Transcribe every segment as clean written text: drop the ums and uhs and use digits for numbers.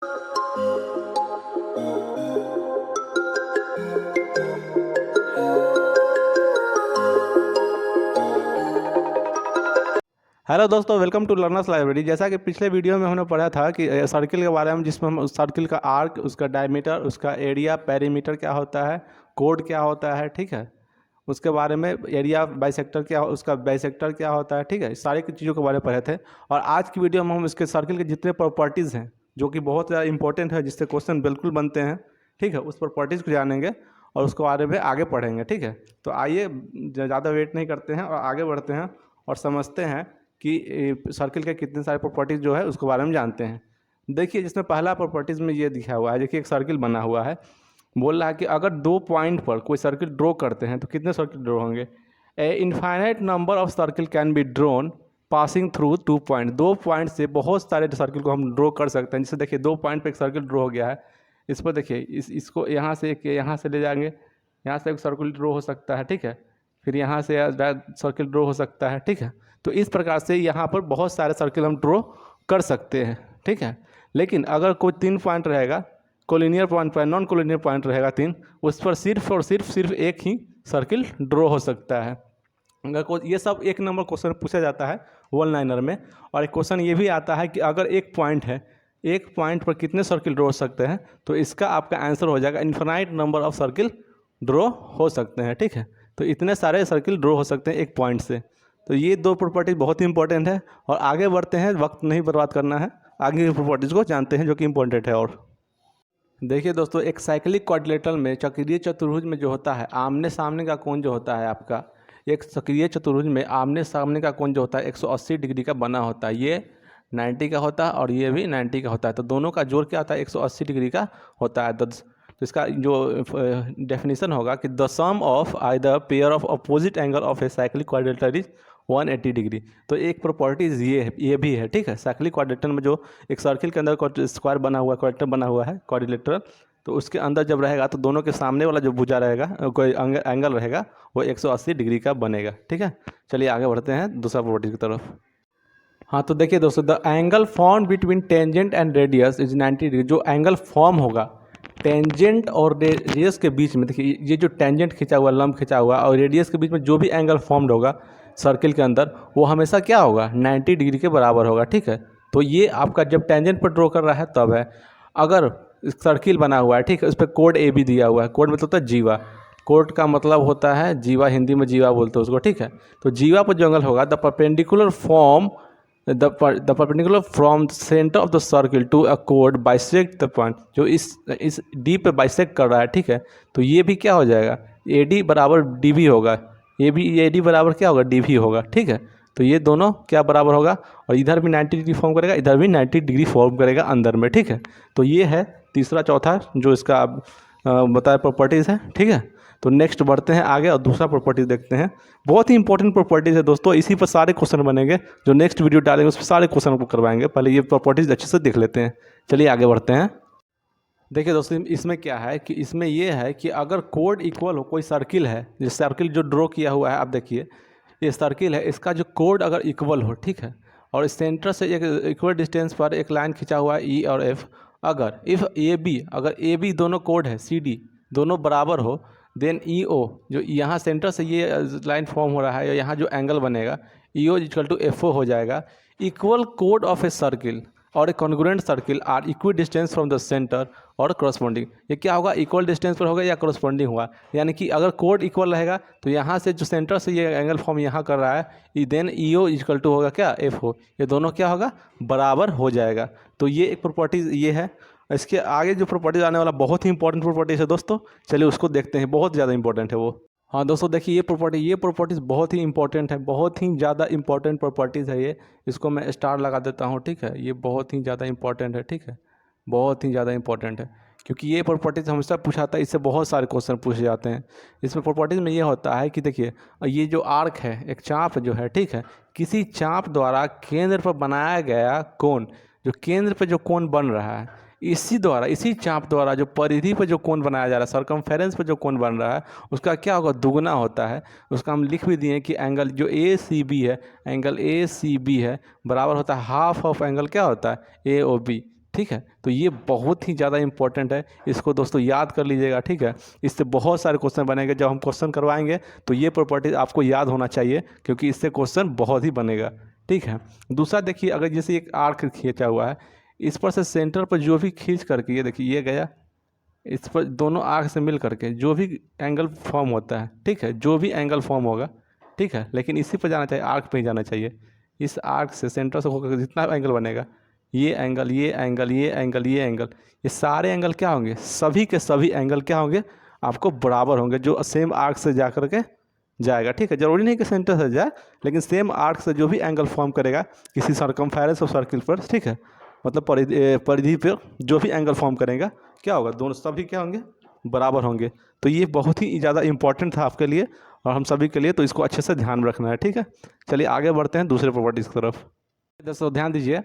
Hello दोस्तों, welcome to learners library. जैसा कि पिछले वीडियो में हमने पढ़ा था कि सर्किल के बारे में, जिसमें हम उस सर्किल का आर्क, उसका डायमीटर, उसका एरिया, पेरीमीटर क्या होता है, कोड क्या होता है, ठीक है, उसके बारे में, एरिया बाइसेक्टर क्या, उसका बाइसेक्टर क्या होता है, ठीक है, इस सारी चीज़ों के बारे में पढ़े थे। और आज की वीडियो में हम इसके सर्किल के जितने प्रॉपर्टीज़ हैं, जो कि बहुत ज़्यादा इंपॉर्टेंट है, जिससे क्वेश्चन बिल्कुल बनते हैं, ठीक है, उस प्रॉपर्टीज़ को जानेंगे और उसके बारे में आगे पढ़ेंगे, ठीक है। तो आइए, ज़्यादा वेट नहीं करते हैं और आगे बढ़ते हैं और समझते हैं कि सर्किल के कितने सारे प्रॉपर्टीज़ जो है उसके बारे में जानते हैं। देखिए, जिसमें पहला प्रॉपर्टीज़ में ये दिखा हुआ है, देखिए एक सर्किल बना हुआ है, बोल रहा है कि अगर 2 पॉइंट पर कोई सर्किल ड्रॉ करते हैं तो कितने सर्किल ड्रॉ होंगे। A infinite number of circle can be drawn passing through 2 point. 2 point से बहुत सारे सर्किल को हम ड्रॉ कर सकते हैं। जैसे देखिए 2 पॉइंट पे एक सर्किल ड्रॉ हो गया है, इस पर देखिए, इसको यहाँ से एक यहाँ से ले जाएंगे, यहाँ से एक सर्किल ड्रॉ हो सकता है, ठीक है, फिर यहाँ से सर्किल ड्रॉ हो सकता है, ठीक है। तो इस प्रकार से यहाँ पर बहुत सारे सर्किल हम ड्रॉ कर सकते हैं, ठीक है। लेकिन अगर कोई 3 पॉइंट रहेगा, कोलिनियर पॉइंट पर नॉन कोलिनियर पॉइंट रहेगा 3, उस पर सिर्फ और सिर्फ एक ही सर्किल ड्रॉ हो सकता है। अगर कोई, ये सब 1 नंबर क्वेश्चन पूछा जाता है वन लाइनर में। और एक क्वेश्चन ये भी आता है कि अगर एक पॉइंट है, एक पॉइंट पर कितने सर्किल ड्रॉ हो सकते हैं, तो इसका आपका आंसर हो जाएगा infinite number of circle draw हो सकते हैं, ठीक है। तो इतने सारे सर्किल ड्रॉ हो सकते हैं एक पॉइंट से। तो ये 2 प्रॉपर्टीज बहुत ही इंपॉर्टेंट है। और आगे बढ़ते हैं, वक्त नहीं बर्बाद करना है, आगे की प्रॉपर्टीज़ को जानते हैं जो कि इंपॉर्टेंट है। और देखिए दोस्तों, एक साइक्लिक क्वाड्रिलेटरल में, चक्रीय चतुर्भुज में जो होता है, आमने सामने का कोण जो होता है आपका, एक चक्रीय चतुर्भुज में आमने सामने का कोण जो होता है 180 डिग्री का बना होता है। ये 90 का होता है और ये भी 90 का होता है। तो दोनों का जोड़ क्या होता है, 180 डिग्री का होता है। तो इसका जो डेफिनेशन होगा कि the sum of either pair of opposite angle of a cyclic quadrilateral is 180 degree. तो एक प्रॉपर्टीज ये भी है, ठीक है। साइक्लिक क्वाड्रिलेटरल में जो एक सर्किल के अंदर स्क्वायर बना हुआ है, क्वाड्रिलेटर बना हुआ है, क्वाड्रिलेटरल, तो उसके अंदर जब रहेगा तो दोनों के सामने वाला जो भुजा रहेगा, कोई एंगल रहेगा, वो 180 डिग्री का बनेगा, ठीक है। चलिए आगे बढ़ते हैं दूसरा प्रॉपर्टी की तरफ। हाँ, तो देखिए दोस्तों, the angle form between tangent and radius is 90 degree. जो एंगल फॉर्म होगा टेंजेंट और रेडियस के बीच में, देखिए ये जो टेंजेंट खिंचा हुआ, लंब खिंचा हुआ, और रेडियस के बीच में जो भी एंगल फॉर्म्ड होगा सर्किल के अंदर, वो हमेशा क्या होगा, 90 डिग्री के बराबर होगा, ठीक है। तो ये आपका जब टेंजेंट पर ड्रॉ कर रहा है तब है। अगर सर्किल बना हुआ है, ठीक है, उस पर कोड ए बी दिया हुआ है, कोड मतलब होता है जीवा, कोड का मतलब होता है जीवा, हिंदी में जीवा बोलते हैं उसको, ठीक है। तो जीवा पर जो एंगल होगा, the perpendicular form the perpendicular from the center of the circle to a chord bisect the point। जो इस D पे बाइसेक्ट कर रहा है, ठीक है। तो ये भी क्या हो जाएगा, AD बराबर DB होगा, ये भी AD बराबर क्या होगा, DB होगा, ठीक है। तो ये दोनों क्या बराबर होगा, और इधर भी 90 डिग्री फॉर्म करेगा, इधर भी 90 डिग्री फॉर्म करेगा अंदर में, ठीक है। तो ये है तीसरा चौथा जो इसका बताया प्रॉपर्टीज़ है, ठीक है। तो नेक्स्ट बढ़ते हैं आगे और दूसरा प्रॉपर्टीज देखते हैं। बहुत ही इंपॉर्टेंट प्रॉपर्टीज है दोस्तों, इसी पर सारे क्वेश्चन बनेंगे। जो नेक्स्ट वीडियो डालेंगे उस पर सारे क्वेश्चन को करवाएंगे। पहले ये प्रॉपर्टीज अच्छे से देख लेते हैं। चलिए आगे बढ़ते हैं। देखिए दोस्तों, इसमें क्या है कि इसमें ये है कि अगर कोड इक्वल हो, कोई सर्किल है, जिस सर्किल जो ड्रॉ किया हुआ है, आप देखिए ये सर्किल है, इसका जो कोड अगर इक्वल हो, ठीक है, और इस सेंटर से एक इक्वल डिस्टेंस पर एक लाइन खिंचा हुआ है ई और एफ, अगर इफ़ ए बी, अगर ए बी दोनों कोड है, सी डी दोनों बराबर हो, देन ई ओ, जो यहाँ सेंटर से ये लाइन फॉर्म हो रहा है, या यहाँ जो एंगल बनेगा, E O equal to F O हो जाएगा। इक्वल कोड ऑफ ए सर्किल और a congruent circle are equidistance from the centre और करस्पॉन्डिंग। ये क्या होगा, इक्वल डिस्टेंस पर होगा या करस्पॉन्डिंग हुआ, यानी कि अगर कोड इक्वल रहेगा तो यहाँ से जो सेंटर से ये एंगल फॉर्म यहाँ कर रहा है, then E O equal to होगा क्या, एफ ओ, ये दोनों क्या होगा, बराबर हो जाएगा। तो ये एक प्रॉपर्टीज़ ये है। इसके आगे जो प्रॉपर्टीज आने वाला बहुत ही इंपॉर्टेंट प्रॉपर्टीज है दोस्तों, चलिए उसको देखते हैं, बहुत ज़्यादा इंपॉर्टेंट है वो। हाँ दोस्तों, देखिए ये प्रॉपर्टीज़ बहुत ही इंपॉर्टेंट है, बहुत ही ज़्यादा इंपॉर्टेंट प्रॉपर्टीज़ है ये। इसको मैं स्टार लगा देता हूँ, ठीक है। ये बहुत ही ज़्यादा इंपॉर्टेंट है, ठीक है, बहुत ही ज़्यादा इंपॉर्टेंट है, क्योंकि ये प्रॉपर्टीज़ हमेशा पूछाता है, इससे बहुत सारे क्वेश्चन पूछे जाते हैं। इसमें प्रॉपर्टीज़ में ये होता है कि देखिए, ये जो आर्क है, एक चाप जो है, ठीक है, किसी चाप द्वारा केंद्र पर बनाया गया कोण, जो केंद्र पर जो कोण बन रहा है, इसी चाप द्वारा जो परिधि पर जो कोण बनाया जा रहा है, सर्कमफेरेंस पर जो कोण बन रहा है, उसका क्या होगा, दुगना होता है। उसका हम लिख भी दिए कि एंगल जो ए सी बी है, एंगल ए सी बी है, बराबर होता है हाफ ऑफ एंगल क्या होता है, ए ओ बी। ठीक है। तो ये बहुत ही ज़्यादा इंपॉर्टेंट है, इसको दोस्तों याद कर लीजिएगा, ठीक है। इससे बहुत सारे क्वेश्चन बनेंगे, जब हम क्वेश्चन करवाएंगे तो ये प्रॉपर्टीज आपको याद होना चाहिए, क्योंकि इससे क्वेश्चन बहुत ही बनेगा, ठीक है। दूसरा देखिए, अगर जैसे एक आर्क खींचा हुआ है, इस पर से सेंटर पर जो भी खींच करके, ये देखिए ये गया, इस पर दोनों आर्क से मिल करके जो भी एंगल फॉर्म होता है, ठीक है, जो भी एंगल फॉर्म होगा, ठीक है, लेकिन इसी पर जाना चाहिए, आर्क पे ही जाना चाहिए। इस आर्क से सेंटर से होकर जितना एंगल बनेगा, ये एंगल, ये एंगल, ये एंगल, ये एंगल, ये सारे एंगल क्या होंगे, सभी के सभी एंगल क्या होंगे, आपको बराबर होंगे, जो सेम आर्क से जा कर के जाएगा, ठीक है। जरूरी नहीं कि सेंटर से जाए, लेकिन सेम आर्क से जो भी एंगल फॉर्म करेगा किसी सरकमफेरेंस ऑफ सर्किल पर, ठीक है, मतलब परिधि पर जो भी एंगल फॉर्म करेगा, क्या होगा, दोनों सभी क्या होंगे, बराबर होंगे। तो ये बहुत ही ज़्यादा इंपॉर्टेंट था आपके लिए और हम सभी के लिए, तो इसको अच्छे से ध्यान रखना है, ठीक है। चलिए आगे बढ़ते हैं दूसरे प्रॉपर्टीज़ की तरफ। दोस्तों ध्यान दीजिए,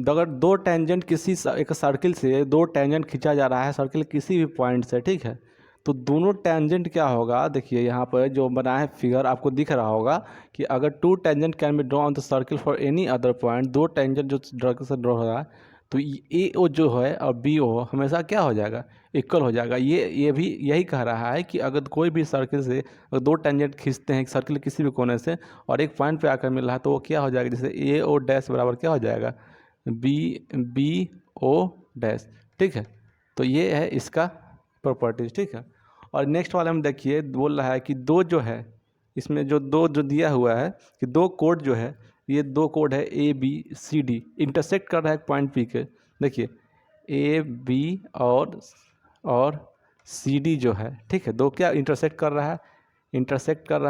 अगर दो टेंजेंट एक सर्किल से दो टेंजेंट खींचा जा रहा है, सर्किल किसी भी पॉइंट से, ठीक है, तो दोनों टेंजेंट क्या होगा, देखिए यहाँ पर जो बना है फिगर आपको दिख रहा होगा कि अगर two tangent can be draw on the circle for any other point, दो टेंजेंट जो सर्किल से ड्रॉ हो रहा है, तो ए ओ जो है और बी ओ हमेशा क्या हो जाएगा, इक्वल हो जाएगा। ये भी यही कह रहा है कि अगर कोई भी सर्किल से अगर दो टेंजेंट खींचते हैं सर्किल किसी भी कोने से और एक पॉइंट पे आकर मिल रहा है, तो वो क्या हो जाएगा, जैसे ए ओ डैश बराबर क्या हो जाएगा, बी ओ डैश, ठीक है। तो ये है इसका प्रॉपर्टीज, ठीक है। और नेक्स्ट वाले हम देखिए, बोल रहा है कि दो जो है, इसमें जो दिया हुआ है कि दो कोड जो है, ये दो कोड है A B C D, intersect कर रहा है पॉइंट पी के, देखिए ए बी और सी डी जो है, ठीक है, दो क्या इंटरसेक्ट कर रहा है, इंटरसेक्ट कर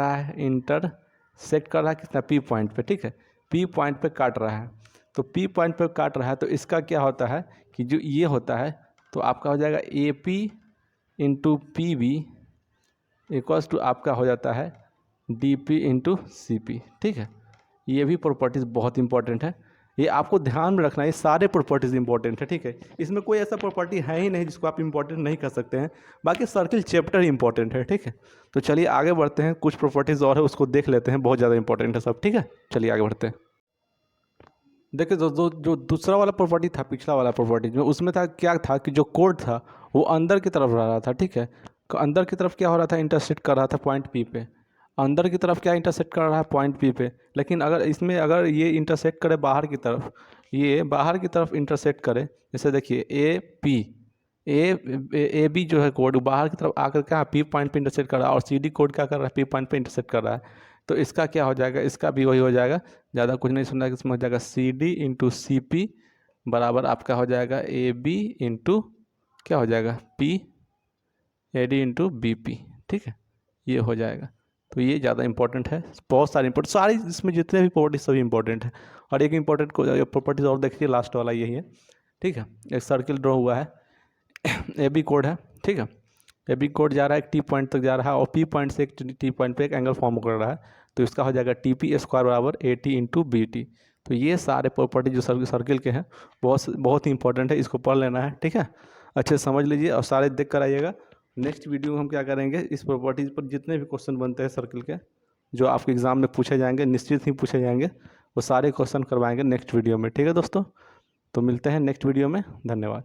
रहा है कितना, पी पॉइंट पे, ठीक है, पी पॉइंट पे काट रहा है। तो पी पॉइंट पे काट रहा है, तो इसका क्या होता है कि जो ये होता है, तो आपका हो जाएगा A P into P B equals to आपका हो जाता है D P into C P, ठीक है। ये भी प्रॉपर्टीज़ बहुत इंपॉर्टेंट है, ये आपको ध्यान में रखना है, ये सारे प्रॉपर्टीज़ इंपॉर्टेंट है, ठीक है। इसमें कोई ऐसा प्रॉपर्टी है ही नहीं जिसको आप इंपॉर्टेंट नहीं कर सकते हैं, बाकी सर्किल चैप्टर ही इंपॉर्टेंट है, ठीक है। तो चलिए आगे बढ़ते हैं, कुछ प्रॉपर्टीज़ और है उसको देख लेते हैं, बहुत ज़्यादा इंपॉर्टेंट है सब, ठीक है। चलिए आगे बढ़ते हैं। देखिए दोस्तों, जो दूसरा वाला प्रॉपर्टी था, पिछला वाला प्रॉपर्टी में, उसमें था क्या था कि जो कोड था वो अंदर की तरफ रह रहा था, ठीक है। तो अंदर की तरफ क्या हो रहा था, इंटरसेक्ट कर रहा था पॉइंट पी पे, अंदर की तरफ क्या इंटरसेक्ट कर रहा है, पॉइंट पी पे। लेकिन अगर इसमें अगर ये इंटरसेक्ट करे बाहर की तरफ, ये बाहर की तरफ इंटरसेक्ट करे, जैसे देखिए ए पी ए बी जो है कोड बाहर की तरफ आकर क्या पी पॉइंट पे इंटरसेक्ट कर रहा है, और सी डी कोड क्या कर रहा है, पी पॉइंट पे इंटरसेक्ट कर रहा है। तो इसका क्या हो जाएगा, इसका भी वही हो जाएगा, ज़्यादा कुछ नहीं सुनना है, इसमें हो जाएगा C D into C P बराबर आपका हो जाएगा ए बी इंटू क्या हो जाएगा, P A D into B P, ठीक है, ये हो जाएगा। तो ये ज़्यादा इंपॉर्टेंट है, बहुत सारे इंपॉर्टेंट, सारी इसमें जितने भी प्रॉपर्टीज सभी इंपॉर्टेंट है। और एक इंपॉर्टेंट प्रॉपर्टीज और देखिए, लास्ट वाला यही है, ठीक है। एक सर्किल ड्रॉ हुआ है, ए बी कोड है, ठीक है, ए बी कोड जा रहा है एक टी पॉइंट तक जा रहा है, और पी पॉइंट से एक टी पॉइंट पे एक एंगल फॉर्म कर रहा है, तो इसका हो जाएगा टी पी स्क्वायर बराबर A T into B T. तो ये सारे प्रॉपर्टी जो सर्किल के हैं बहुत ही इंपॉर्टेंट है, इसको पढ़ लेना है, ठीक है, अच्छे से समझ लीजिए और सारे देख कर आइएगा। नेक्स्ट वीडियो में हम क्या करेंगे, इस प्रॉपर्टीज़ पर जितने भी क्वेश्चन बनते हैं सर्किल के, जो आपके एग्ज़ाम में पूछे जाएंगे, निश्चित ही पूछे जाएंगे, वो सारे क्वेश्चन करवाएंगे नेक्स्ट वीडियो में, ठीक है दोस्तों। तो मिलते हैं नेक्स्ट वीडियो में, धन्यवाद।